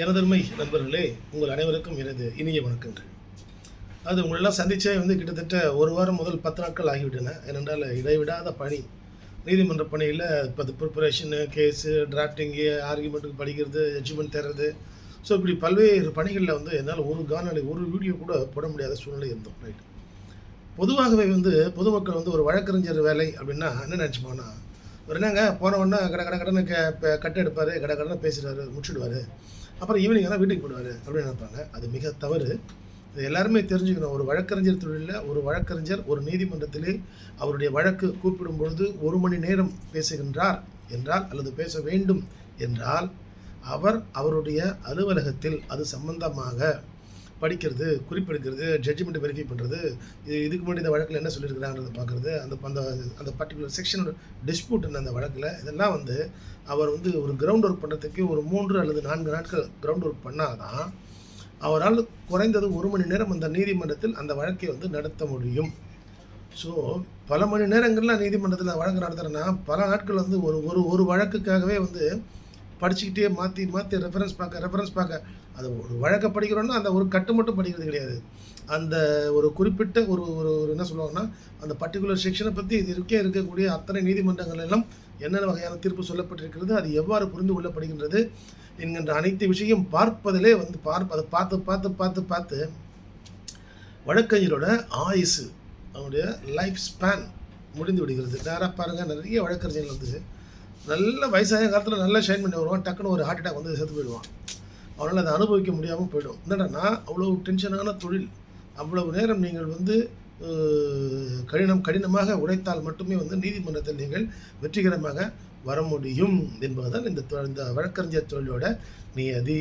எனதருமை நண்பர்களே, உங்கள் அனைவருக்கும் எனது இனிய வணக்கங்கள். அது உங்களெல்லாம் சந்தித்தே கிட்டத்தட்ட ஒரு வாரம் முதல் 10 நாட்கள் ஆகிவிட்டன. ஏனென்றால் இடைவிடாத பணி, நீதிமன்ற பணியில் இப்போ அது ப்ரிப்பரேஷனு, கேஸு, டிராஃப்டிங்கு, ஆர்கியூமெண்ட்டுக்கு படிக்கிறது, ஜட்ஜ்மெண்ட் தர்றது. ஸோ இப்படி பல்வேறு பணிகளில் என்னால் ஒரு காணொலி, ஒரு வீடியோ கூட போட முடியாத சூழ்நிலை இருந்தோம். ரைட். பொதுவாகவே பொதுமக்கள் ஒரு வழக்கறிஞர் வேலை அப்படின்னா என்ன நினச்சிப்பாங்கன்னா, ஒரு என்னங்க போனவொன்னே கடனை கட்டு எடுப்பார், கடனை பேசுகிறாரு, முடிச்சுடுவார், அப்புறம் ஈவினிங் ஆனால் வீட்டுக்கு போயிடுவார் அப்படின்னு நினைப்பாங்க. அது மிக தவறு. இது எல்லாருமே தெரிஞ்சுக்கணும். ஒரு வழக்கறிஞர் தொழிலில் ஒரு வழக்கறிஞர் ஒரு நீதிமன்றத்திலே அவருடைய வழக்கு கூப்பிடும் பொழுது 1 மணி நேரம் பேசுகின்றார் என்றால், அல்லது பேச வேண்டும் என்றால், அவருடைய அலுவலகத்தில் அது சம்பந்தமாக படிக்கிறது, குறிப்பெடுக்கிறது, ஜட்ஜ்மெண்ட் வெரிஃபை பண்ணுறது, இதுக்கு முன்னாடி இந்த வழக்கில் என்ன சொல்லியிருக்கிறாங்கிறத பார்க்குறது, அந்த பர்டிகுலர் செக்ஷனோட டிஸ்பியூட் அந்த வழக்கில் இதெல்லாம் அவர் ஒரு கிரவுண்ட் ஒர்க் பண்ணுறதுக்கு ஒரு 3 அல்லது 4 நாட்கள் கிரவுண்ட் ஒர்க் பண்ணால் தான் அவரால் குறைந்தது 1 மணி நேரம் அந்த நீதிமன்றத்தில் அந்த வழக்கை நடத்த முடியும். ஸோ பல மணி நேரங்களில் நீதிமன்றத்தில் வழக்கு நடத்துகிறேன்னா பல நாட்கள் ஒரு வழக்குக்காகவே படிச்சுக்கிட்டே மாற்றி ரெஃபரன்ஸ் பார்க்க அது ஒரு வழக்கை படிக்கிறோன்னா அந்த ஒரு கட்டு மட்டும் படிக்கிறது கிடையாது. அந்த ஒரு குறிப்பிட்ட ஒரு ஒரு என்ன சொல்லுவாங்கன்னா, அந்த பர்டிகுலர் செக்ஷனை பற்றி இருக்கக்கூடிய அத்தனை நீதிமன்றங்கள் எல்லாம் என்னென்ன வகையான தீர்ப்பு சொல்லப்பட்டிருக்கிறது, அது எவ்வாறு புரிந்து கொள்ளப்படுகின்றது என்கின்ற அனைத்து விஷயம் பார்ப்பதிலே அதை பார்த்து வழக்கறிஞரோட ஆயுசு, அவனுடைய லைஃப் ஸ்பேன் முடிந்து விடுகிறது. நேராக பாருங்கள், நிறைய வழக்கறிஞர்கள் நல்ல வயசான காலத்தில் நல்லா ஷைன் பண்ணி வருவான், டக்குன்னு ஒரு ஹார்ட் அட்டாக் செத்து போயிடுவான். அவனால் அதை அனுபவிக்க முடியாமல் போயிடும். என்னடா, அவ்வளோ டென்ஷனான தொழில், அவ்வளவு நேரம் நீங்கள் கடினமாக உழைத்தால் மட்டுமே நீதிமன்றத்தில் நீங்கள் வெற்றிகரமாக வர முடியும் என்பதுதான் இந்த வழக்கறிஞர் தொழிலோட நியதி.